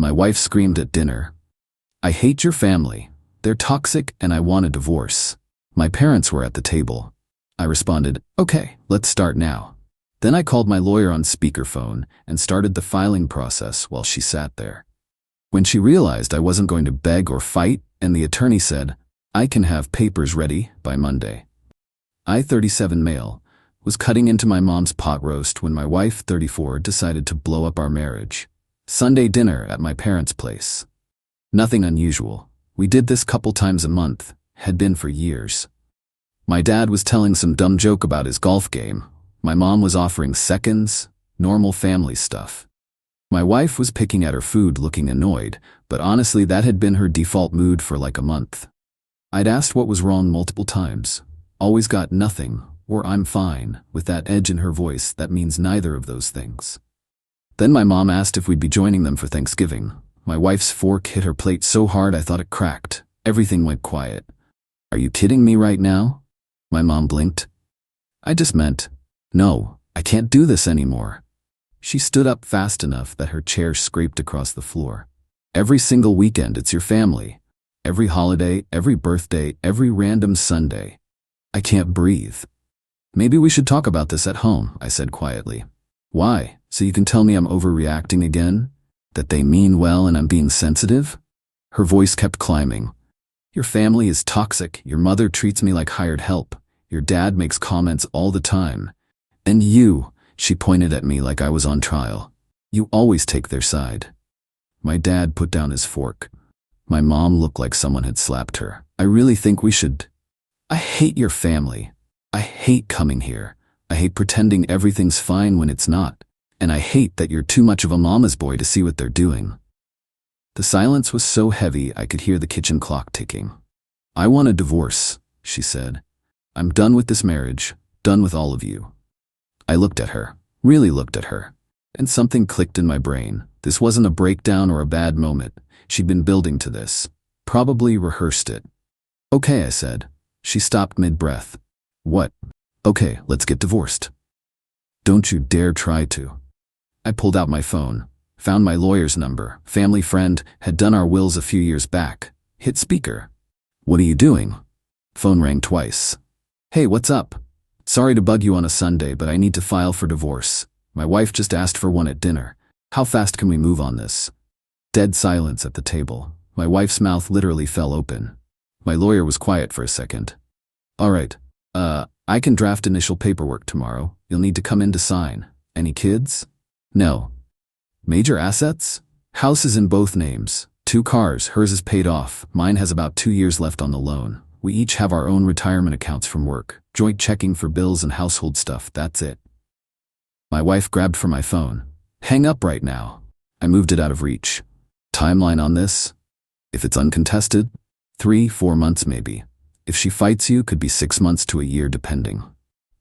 My wife screamed at dinner, "I hate your family. They're toxic and I want a divorce." My parents were at the table. I responded, "Okay, let's start now." Then I called my lawyer on speakerphone and started the filing process while she sat there. When she realized I wasn't going to beg or fight, and the attorney said, "I can have papers ready by Monday." I, 37 male, was cutting into my mom's pot roast when my wife, 34, decided to blow up our marriage. Sunday dinner at my parents' place. Nothing unusual. We did this couple times a month, had been for years. My dad was telling some dumb joke about his golf game. My mom was offering seconds, normal family stuff. My wife was picking at her food looking annoyed, but honestly that had been her default mood for like a month. I'd asked what was wrong multiple times. Always got nothing, or "I'm fine," with that edge in her voice that means neither of those things. Then my mom asked if we'd be joining them for Thanksgiving. My wife's fork hit her plate so hard I thought it cracked. Everything went quiet. "Are you kidding me right now?" My mom blinked. "I just meant, no, I can't do this anymore." She stood up fast enough that her chair scraped across the floor. "Every single weekend it's your family. Every holiday, every birthday, every random Sunday. I can't breathe." "Maybe we should talk about this at home," I said quietly. "Why? So you can tell me I'm overreacting again? That they mean well and I'm being sensitive?" Her voice kept climbing. "Your family is toxic. Your mother treats me like hired help. Your dad makes comments all the time. And you," she pointed at me like I was on trial, "you always take their side." My dad put down his fork. My mom looked like someone had slapped her. "I really think we should. I hate your family. I hate coming here. I hate pretending everything's fine when it's not. And I hate that you're too much of a mama's boy to see what they're doing." The silence was so heavy I could hear the kitchen clock ticking. "I want a divorce," she said. "I'm done with this marriage, done with all of you." I looked at her, really looked at her, and something clicked in my brain. This wasn't a breakdown or a bad moment. She'd been building to this, probably rehearsed it. "Okay," I said. She stopped mid-breath. "What?" "Okay, let's get divorced." "Don't you dare try to." I pulled out my phone, found my lawyer's number, family friend, had done our wills a few years back, hit speaker. "What are you doing?" Phone rang twice. "Hey, what's up? Sorry to bug you on a Sunday, but I need to file for divorce. My wife just asked for one at dinner. How fast can we move on this?" Dead silence at the table. My wife's mouth literally fell open. My lawyer was quiet for a second. "All right, I can draft initial paperwork tomorrow. You'll need to come in to sign. Any kids?" "No." "Major assets?" "House is in both names. 2 cars, hers is paid off. Mine has about 2 years left on the loan. We each have our own retirement accounts from work. Joint checking for bills and household stuff, that's it." My wife grabbed for my phone. "Hang up right now." I moved it out of reach. "Timeline on this?" "If it's uncontested, 3-4 months maybe. If she fights you, could be 6 months to a year depending."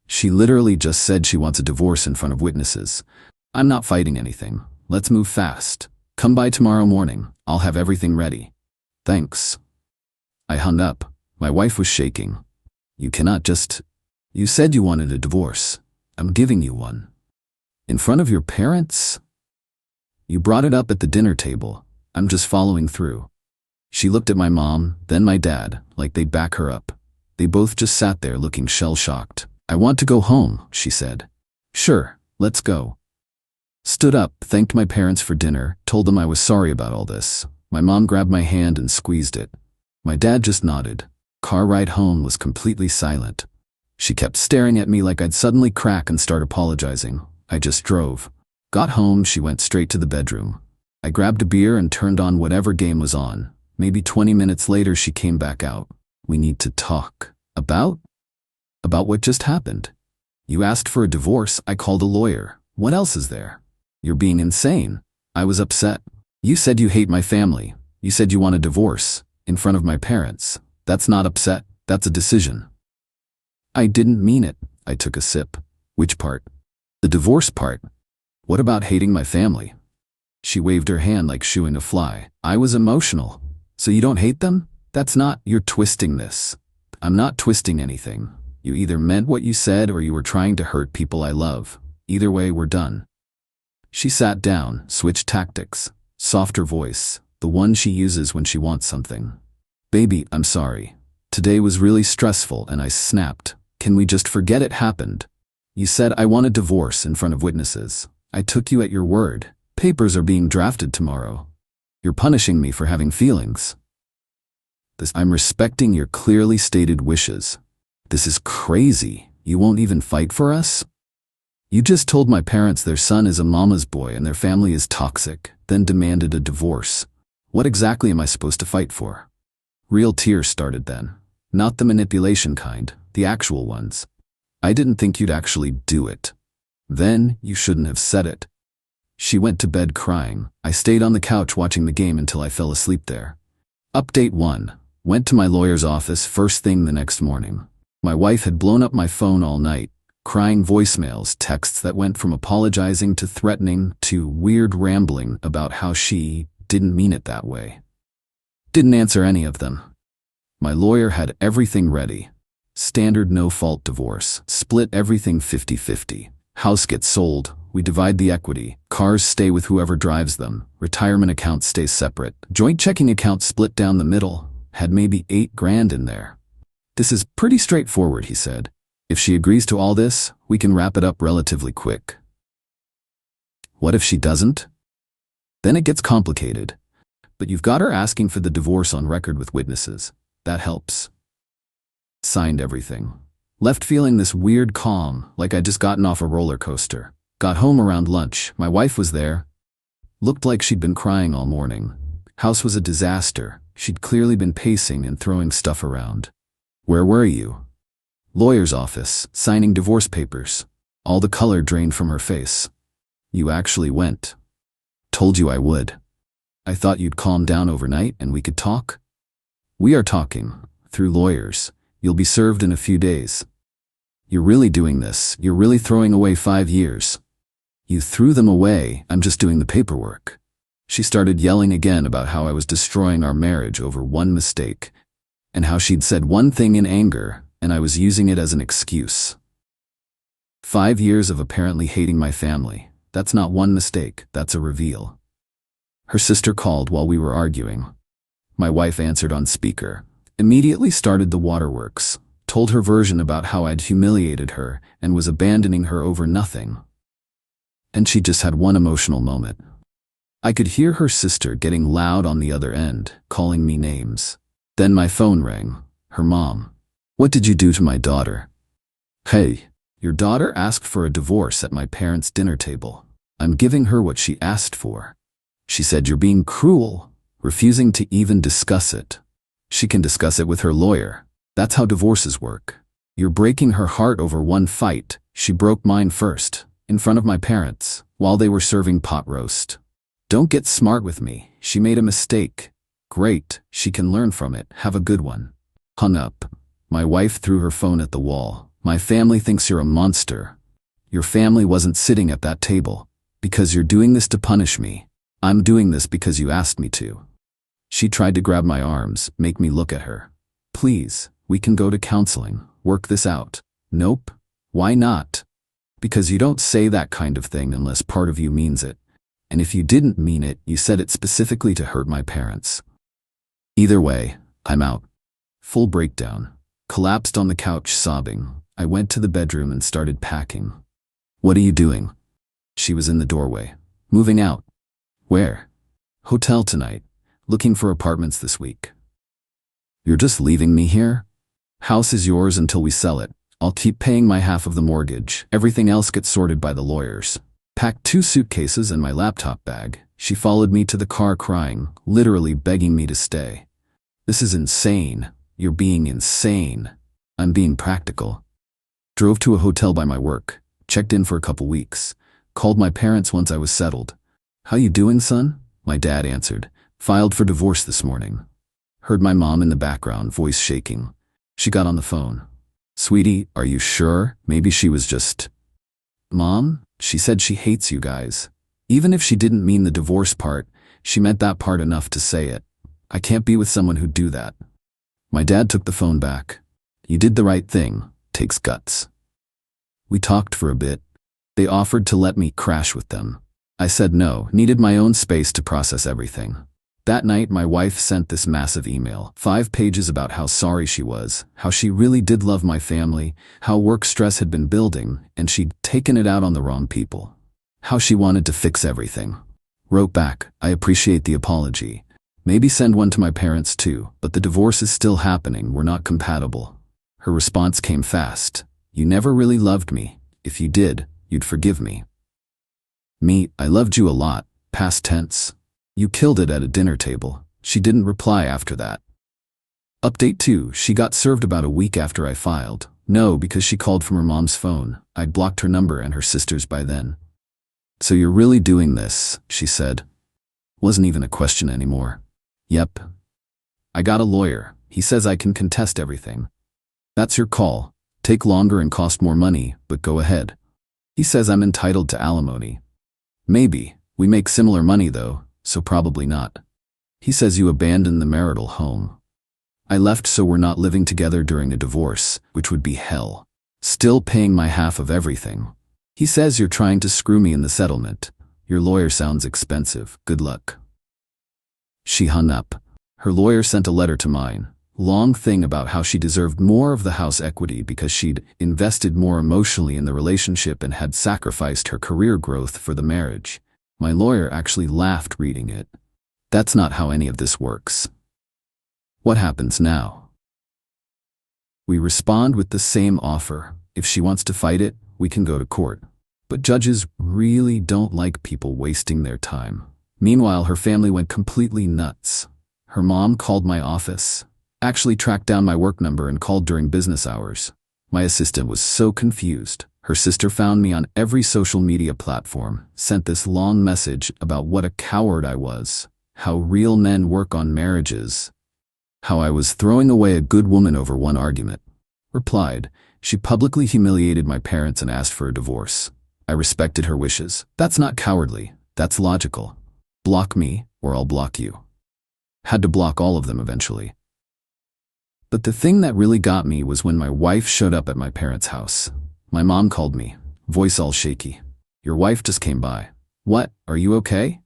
She literally just said she wants a divorce in front of witnesses. "I'm not fighting anything. Let's move fast. Come by tomorrow morning. I'll have everything ready." "Thanks." I hung up. My wife was shaking. "You cannot just... You said you wanted a divorce. I'm giving you one." "In front of your parents?" "You brought it up at the dinner table. I'm just following through." She looked at my mom, then my dad, like they'd back her up. They both just sat there looking shell-shocked. "I want to go home," she said. "Sure, let's go." Stood up, thanked my parents for dinner, told them I was sorry about all this. My mom grabbed my hand and squeezed it. My dad just nodded. Car ride home was completely silent. She kept staring at me like I'd suddenly crack and start apologizing. I just drove. Got home, she went straight to the bedroom. I grabbed a beer and turned on whatever game was on. Maybe 20 minutes later she came back out. "We need to talk." "About?" "About what just happened. You asked for a divorce, I called a lawyer. What else is there?" "You're being insane." I was upset. "You said you hate my family. You said you want a divorce. In front of my parents. That's not upset, that's a decision." "I didn't mean it." I took a sip. "Which part?" "The divorce part." "What about hating my family?" She waved her hand like shooing a fly. I was emotional. "So you don't hate them? That's not... You're twisting this." "I'm not twisting anything. You either meant what you said or you were trying to hurt people I love. Either way, we're done." She sat down, switched tactics. Softer voice, the one she uses when she wants something. Baby, I'm sorry. Today was really stressful and I snapped. Can we just forget it happened? You said I want a divorce in front of witnesses. I took you at your word. Papers are being drafted tomorrow. You're punishing me for having feelings. I'm respecting your clearly stated wishes. This is crazy. You won't even fight for us? You just told my parents their son is a mama's boy and their family is toxic, then demanded a divorce. What exactly am I supposed to fight for? Real tears started then. Not the manipulation kind, the actual ones. I didn't think you'd actually do it. Then you shouldn't have said it. She went to bed crying. I stayed on the couch watching the game until I fell asleep there. Update 1. Went to my lawyer's office first thing the next morning. My wife had blown up my phone all night, crying voicemails, texts that went from apologizing to threatening to weird rambling about how she didn't mean it that way. Didn't answer any of them. My lawyer had everything ready. Standard no-fault divorce. Split everything 50-50. House gets sold. We divide the equity. Cars stay with whoever drives them. Retirement accounts stay separate. Joint checking account split down the middle. Had maybe $8,000 in there. This is pretty straightforward, he said. If she agrees to all this, we can wrap it up relatively quick. What if she doesn't? Then it gets complicated. But you've got her asking for the divorce on record with witnesses. That helps. Signed everything. Left feeling this weird calm, like I'd just gotten off a roller coaster. Got home around lunch. My wife was there. Looked like she'd been crying all morning. House was a disaster. She'd clearly been pacing and throwing stuff around. Where were you? Lawyer's office, signing divorce papers. All the color drained from her face. You actually went. Told you I would. I thought you'd calm down overnight and we could talk. We are talking. Through lawyers. You'll be served in a few days. You're really doing this. You're really throwing away 5 years. You threw them away. I'm just doing the paperwork. She started yelling again about how I was destroying our marriage over one mistake, and how she'd said one thing in anger, and I was using it as an excuse. 5 years of apparently hating my family. That's not one mistake, that's a reveal. Her sister called while we were arguing. My wife answered on speaker. Immediately started the waterworks. Told her version about how I'd humiliated her and was abandoning her over nothing. And she just had one emotional moment. I could hear her sister getting loud on the other end, calling me names. Then my phone rang. Her mom. What did you do to my daughter? Hey, your daughter asked for a divorce at my parents' dinner table. I'm giving her what she asked for. She said you're being cruel, refusing to even discuss it. She can discuss it with her lawyer. That's how divorces work. You're breaking her heart over one fight. She broke mine first, in front of my parents, while they were serving pot roast. Don't get smart with me. She made a mistake. Great, she can learn from it. Have a good one. Hung up. My wife threw her phone at the wall. My family thinks you're a monster. Your family wasn't sitting at that table. Because you're doing this to punish me. I'm doing this because you asked me to. She tried to grab my arms, make me look at her. Please, we can go to counseling, work this out. Nope. Why not? Because you don't say that kind of thing unless part of you means it. And if you didn't mean it, you said it specifically to hurt my parents. Either way, I'm out. Full breakdown. Collapsed on the couch sobbing. I went to the bedroom and started packing. What are you doing? She was in the doorway. Moving out. Where? Hotel tonight. Looking for apartments this week. You're just leaving me here? House is yours until we sell it. I'll keep paying my half of the mortgage. Everything else gets sorted by the lawyers. Packed 2 suitcases and my laptop bag. She followed me to the car crying, literally begging me to stay. This is insane. You're being insane. I'm being practical. Drove to a hotel by my work. Checked in for a couple weeks. Called my parents once I was settled. How you doing, son? My dad answered. Filed for divorce this morning. Heard my mom in the background, voice shaking. She got on the phone. Sweetie, are you sure? Maybe she was just... Mom? She said she hates you guys. Even if she didn't mean the divorce part, she meant that part enough to say it. I can't be with someone who'd do that. My dad took the phone back. You did the right thing. Takes guts. We talked for a bit. They offered to let me crash with them. I said no, needed my own space to process everything. That night, my wife sent this massive email, 5 pages about how sorry she was, how she really did love my family, how work stress had been building, and she'd taken it out on the wrong people. How she wanted to fix everything. Wrote back, I appreciate the apology. Maybe send one to my parents too, but the divorce is still happening, we're not compatible. Her response came fast. You never really loved me. If you did, you'd forgive me. Me, I loved you a lot, past tense. You killed it at a dinner table. She didn't reply after that. Update 2, she got served about a week after I filed. No, because she called from her mom's phone. I'd blocked her number and her sister's by then. So you're really doing this, she said. Wasn't even a question anymore. Yep. I got a lawyer. He says I can contest everything. That's your call. Take longer and cost more money, but go ahead. He says I'm entitled to alimony. Maybe. We make similar money though, so probably not. He says you abandoned the marital home. I left so we're not living together during a divorce, which would be hell. Still paying my half of everything. He says you're trying to screw me in the settlement. Your lawyer sounds expensive. Good luck. She hung up. Her lawyer sent a letter to mine. Long thing about how she deserved more of the house equity because she'd invested more emotionally in the relationship and had sacrificed her career growth for the marriage. My lawyer actually laughed reading it. That's not how any of this works. What happens now? We respond with the same offer. If she wants to fight it, we can go to court. But judges really don't like people wasting their time. Meanwhile, her family went completely nuts. Her mom called my office. Actually tracked down my work number and called during business hours. My assistant was so confused. Her sister found me on every social media platform, sent this long message about what a coward I was, how real men work on marriages, how I was throwing away a good woman over one argument. Replied, she publicly humiliated my parents and asked for a divorce. I respected her wishes. That's not cowardly, that's logical. Block me, or I'll block you. Had to block all of them eventually. But the thing that really got me was when my wife showed up at my parents' house. My mom called me, voice all shaky. Your wife just came by. What, are you okay?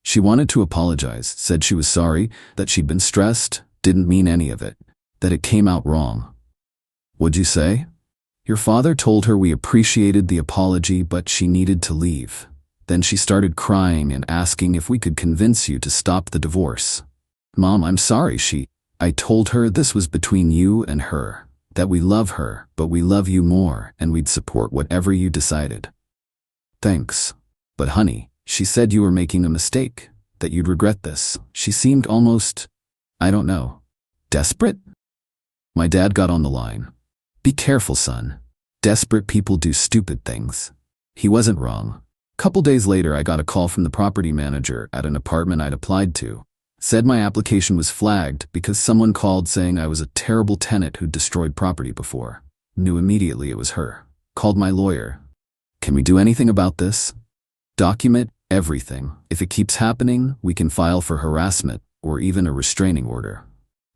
She wanted to apologize, said she was sorry, that she'd been stressed, didn't mean any of it, that it came out wrong. What'd you say? Your father told her we appreciated the apology, but she needed to leave. Then she started crying and asking if we could convince you to stop the divorce. Mom, I'm sorry, I told her this was between you and her, that we love her, but we love you more, and we'd support whatever you decided. Thanks. But honey, she said you were making a mistake, that you'd regret this. She seemed almost, I don't know, desperate? My dad got on the line. Be careful, son. Desperate people do stupid things. He wasn't wrong. Couple days later, I got a call from the property manager at an apartment I'd applied to. Said my application was flagged because someone called saying I was a terrible tenant who'd destroyed property before. Knew immediately it was her. Called my lawyer. Can we do anything about this? Document everything. If it keeps happening, we can file for harassment or even a restraining order.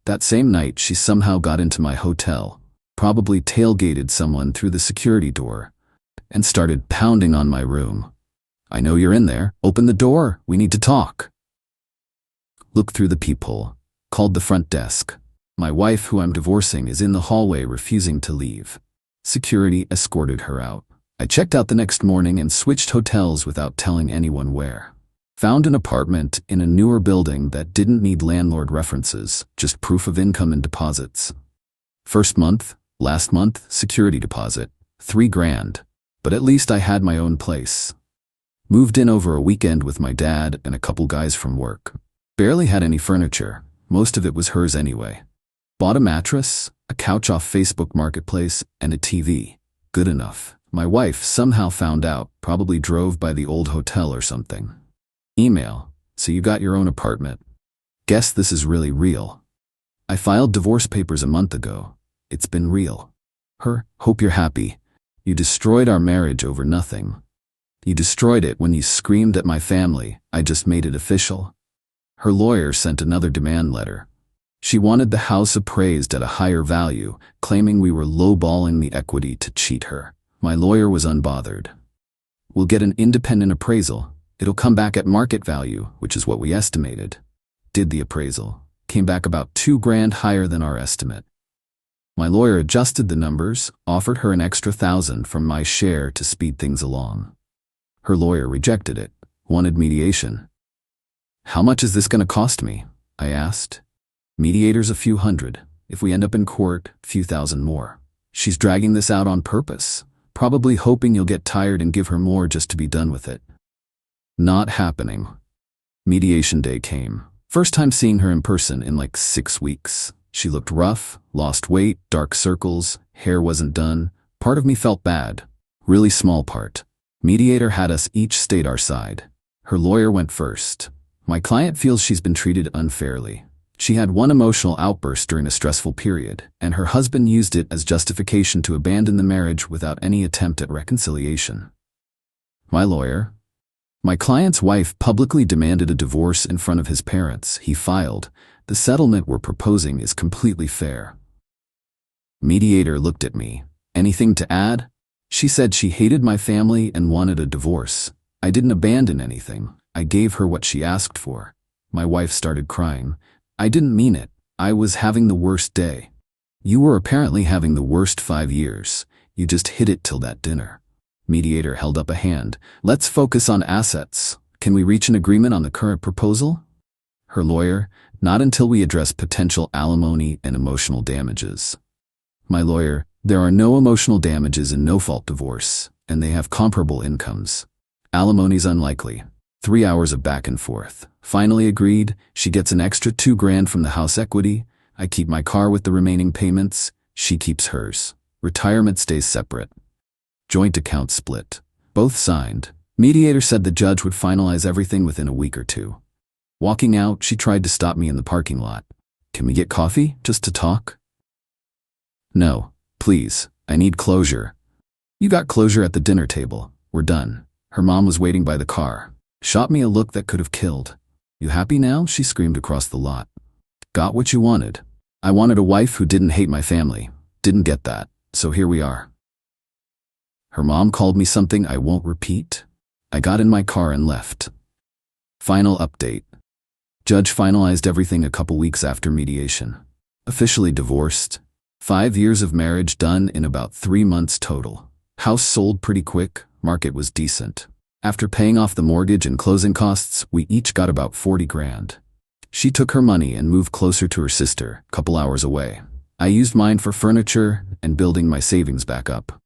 That same night, she somehow got into my hotel, probably tailgated someone through the security door, and started pounding on my room. I know you're in there. Open the door. We need to talk. Looked through the peephole. Called the front desk. My wife, who I'm divorcing, is in the hallway refusing to leave. Security escorted her out. I checked out the next morning and switched hotels without telling anyone where. Found an apartment in a newer building that didn't need landlord references, just proof of income and deposits. First month, last month, security deposit, $3,000. But at least I had my own place. Moved in over a weekend with my dad and a couple guys from work. Barely had any furniture, most of it was hers anyway. Bought a mattress, a couch off Facebook Marketplace, and a TV. Good enough. My wife somehow found out, probably drove by the old hotel or something. Email, so you got your own apartment. Guess this is really real. I filed divorce papers a month ago. It's been real. Her, hope you're happy. You destroyed our marriage over nothing. You destroyed it when you screamed at my family. I just made it official. Her lawyer sent another demand letter. She wanted the house appraised at a higher value, claiming we were lowballing the equity to cheat her. My lawyer was unbothered. We'll get an independent appraisal. It'll come back at market value, which is what we estimated. Did the appraisal. Came back about $2,000 higher than our estimate. My lawyer adjusted the numbers, offered her an extra $1,000 from my share to speed things along. Her lawyer rejected it, wanted mediation. How much is this going to cost me? I asked. Mediator's a few hundred. If we end up in court, a few thousand more. She's dragging this out on purpose, probably hoping you'll get tired and give her more just to be done with it. Not happening. Mediation day came. First time seeing her in person in like 6 weeks. She looked rough, lost weight, dark circles, hair wasn't done. Part of me felt bad. Really small part. Mediator had us each state our side. Her lawyer went first. My client feels she's been treated unfairly. She had one emotional outburst during a stressful period, and her husband used it as justification to abandon the marriage without any attempt at reconciliation. My lawyer. My client's wife publicly demanded a divorce in front of his parents. He filed. The settlement we're proposing is completely fair. Mediator looked at me. Anything to add? She said she hated my family and wanted a divorce. I didn't abandon anything. I gave her what she asked for. My wife started crying. I didn't mean it. I was having the worst day. You were apparently having the worst 5 years. You just hid it till that dinner. Mediator held up a hand. Let's focus on assets. Can we reach an agreement on the current proposal? Her lawyer, not until we address potential alimony and emotional damages. My lawyer, there are no emotional damages in no-fault divorce, and they have comparable incomes. Alimony's unlikely. 3 hours of back and forth. Finally agreed. She gets an extra $2,000 from the house equity. I keep my car with the remaining payments. She keeps hers. Retirement stays separate. Joint account split. Both signed. Mediator said the judge would finalize everything within a week or 2. Walking out, she tried to stop me in the parking lot. Can we get coffee, just to talk? No, please. I need closure. You got closure at the dinner table. We're done. Her mom was waiting by the car. Shot me a look that could have killed. You happy now? She screamed across the lot. Got what you wanted. I wanted a wife who didn't hate my family. Didn't get that, so here we are. Her mom called me something I won't repeat. I got in my car and left. Final update. Judge finalized everything a couple weeks after mediation. Officially divorced. 5 years of marriage done in about 3 months total. House sold pretty quick, market was decent. After paying off the mortgage and closing costs, we each got about $40,000. She took her money and moved closer to her sister, a couple hours away. I used mine for furniture and building my savings back up.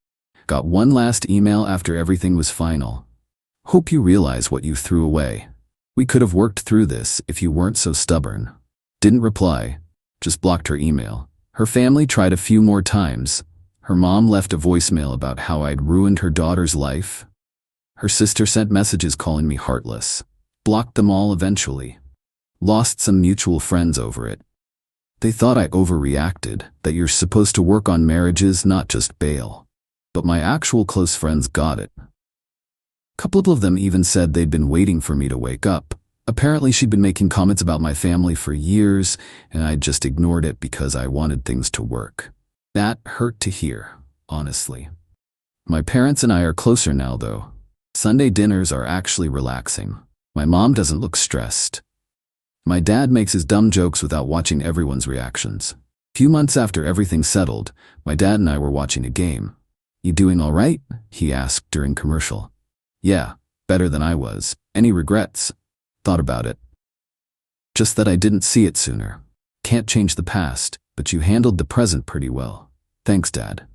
Got one last email after everything was final. Hope you realize what you threw away. We could have worked through this if you weren't so stubborn. Didn't reply. Just blocked her email. Her family tried a few more times. Her mom left a voicemail about how I'd ruined her daughter's life. Her sister sent messages calling me heartless. Blocked them all eventually. Lost some mutual friends over it. They thought I overreacted, that you're supposed to work on marriages, not just bail. But my actual close friends got it. A couple of them even said they'd been waiting for me to wake up. Apparently she'd been making comments about my family for years, and I'd just ignored it because I wanted things to work. That hurt to hear, honestly. My parents and I are closer now, though. Sunday dinners are actually relaxing. My mom doesn't look stressed. My dad makes his dumb jokes without watching everyone's reactions. A few months after everything settled, my dad and I were watching a game. You doing all right? He asked during commercial. Yeah, better than I was. Any regrets? Thought about it. Just that I didn't see it sooner. Can't change the past, but you handled the present pretty well. Thanks, Dad.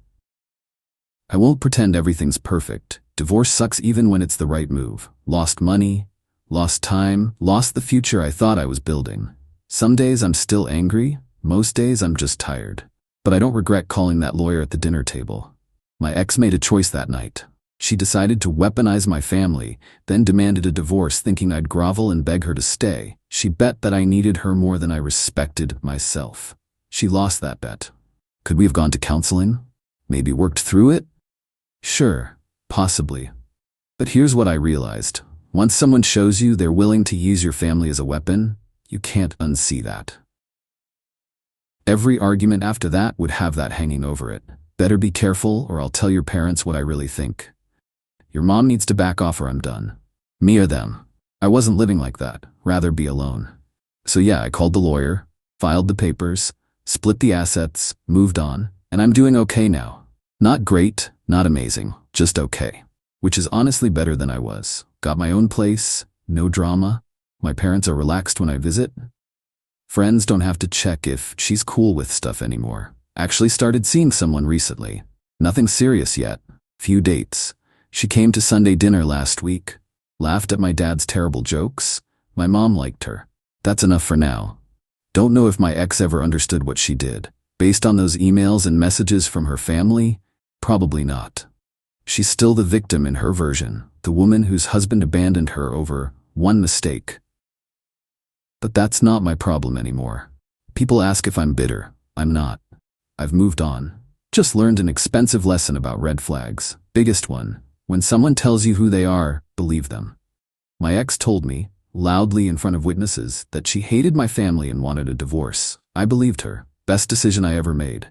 I won't pretend everything's perfect. Divorce sucks even when it's the right move. Lost money, lost time, lost the future I thought I was building. Some days I'm still angry, most days I'm just tired. But I don't regret calling that lawyer at the dinner table. My ex made a choice that night. She decided to weaponize my family, then demanded a divorce thinking I'd grovel and beg her to stay. She bet that I needed her more than I respected myself. She lost that bet. Could we have gone to counseling? Maybe worked through it? Sure, possibly. But here's what I realized. Once someone shows you they're willing to use your family as a weapon, you can't unsee that. Every argument after that would have that hanging over it. Better be careful or I'll tell your parents what I really think. Your mom needs to back off or I'm done. Me or them. I wasn't living like that, rather be alone. So yeah, I called the lawyer, filed the papers, split the assets, moved on, and I'm doing okay now. Not great, not amazing, just okay. Which is honestly better than I was. Got my own place, no drama. My parents are relaxed when I visit. Friends don't have to check if she's cool with stuff anymore. Actually started seeing someone recently. Nothing serious yet. Few dates. She came to Sunday dinner last week. Laughed at my dad's terrible jokes. My mom liked her. That's enough for now. Don't know if my ex ever understood what she did. Based on those emails and messages from her family, probably not. She's still the victim in her version, the woman whose husband abandoned her over one mistake. But that's not my problem anymore. People ask if I'm bitter. I'm not. I've moved on. Just learned an expensive lesson about red flags. Biggest one. When someone tells you who they are, believe them. My ex told me, loudly in front of witnesses, that she hated my family and wanted a divorce. I believed her. Best decision I ever made.